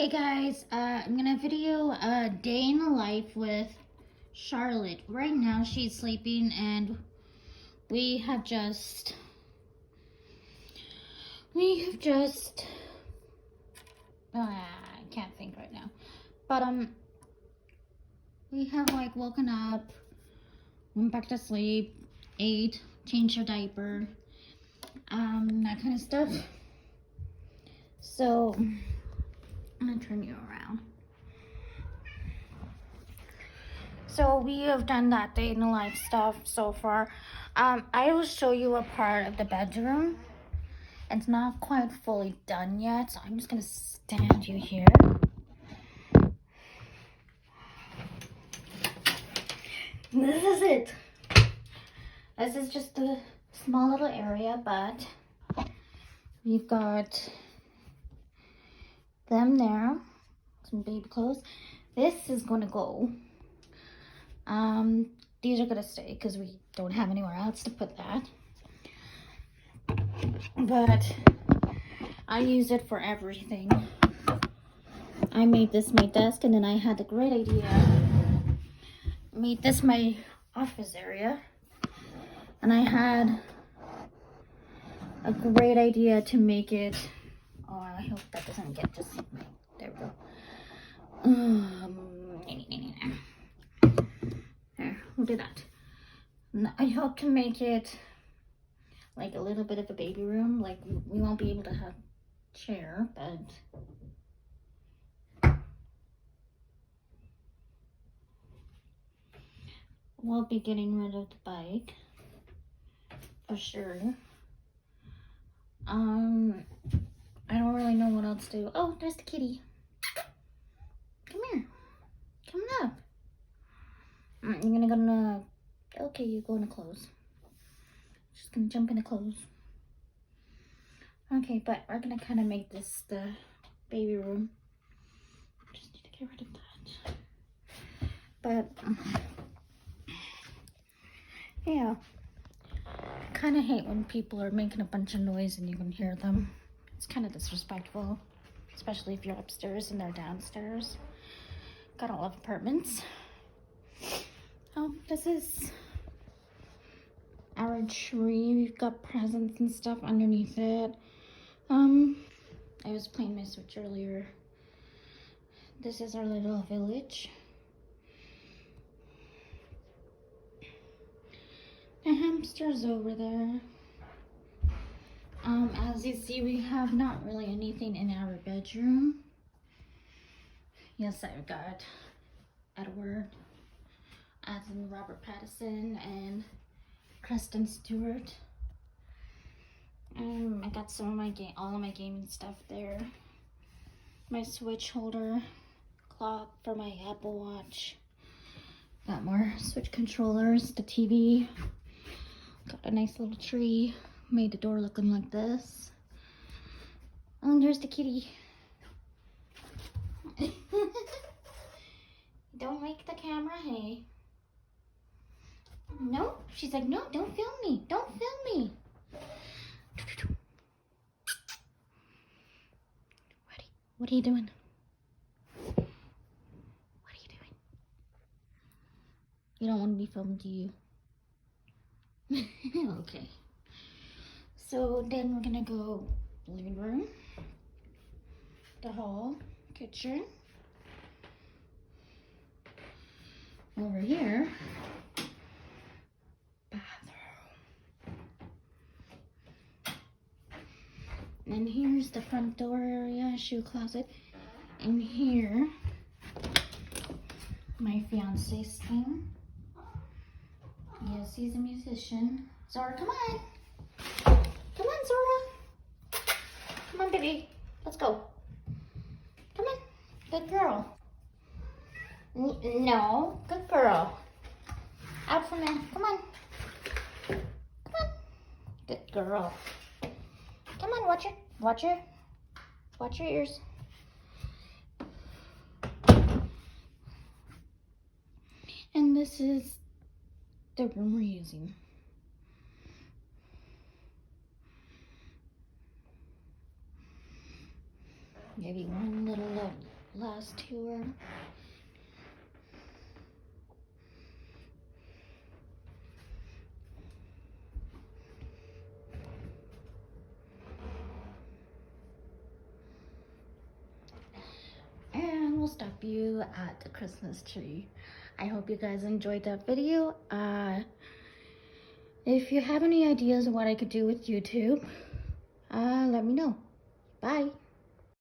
Hey guys, I'm gonna video a day in the life with Charlotte. Right now she's sleeping and we have just I can't think right now. But we have like woken up, went back to sleep, ate, changed her diaper, that kind of stuff. So I'm gonna turn you around. So we have done that day in the life stuff so far. I will show you a part of the bedroom. It's not quite fully done yet, so I'm just gonna stand you here. This is it. This is just a small little area, but we've got them there, some baby clothes. This is gonna go. These are gonna stay because we don't have anywhere else to put that. But I use it for everything. I made this my desk, and then I had the great idea. Made this my office area, and I had a great idea to make it. Oh, I hope that doesn't get just right. There we go. There, we'll do that. I hope to make it like a little bit of a baby room. Like we won't be able to have a chair, but we'll be getting rid of the bike for sure. I don't really know what else to do. Oh, there's the kitty. Come here. Come up. You're gonna go in the... Okay, you go in the clothes. Just gonna jump in the clothes. Okay, but we're gonna kind of make this the baby room. Just need to get rid of that. But yeah, I kind of hate when people are making a bunch of noise and you can hear them. It's kind of disrespectful, especially if you're upstairs and they're downstairs. Gotta love apartments. Oh, this is our tree. We've got presents and stuff underneath it. I was playing my Switch earlier. This is our little village. The hamster's over there. As you see, we have not really anything in our bedroom. Yes, I've got Edward, as in Robert Pattinson, and Kristen Stewart. I got some of all of my gaming stuff there. My Switch holder, clock for my Apple Watch. Got more Switch controllers, the TV. Got a nice little tree. Made the door looking like this. And there's the kitty. Don't wake the camera, hey. No, she's like, no, don't film me. Don't film me. What are you doing? What are you doing? You don't want to be filmed, do you? Okay. So then we're gonna go living room, the hall, kitchen. Over here, bathroom. And here's the front door area, shoe closet. And here, my fiance's thing. Yes, he's a musician. Zora, come on. Come on, Zora. Come on, baby. Let's go. Come on. Good girl. No, good girl. Out from there. Come on. Come on. Good girl. Come on, watch your ears. And this is the room we're using. Maybe one little last tour. And we'll stop you at the Christmas tree. I hope you guys enjoyed that video. If you have any ideas of what I could do with YouTube, let me know. Bye.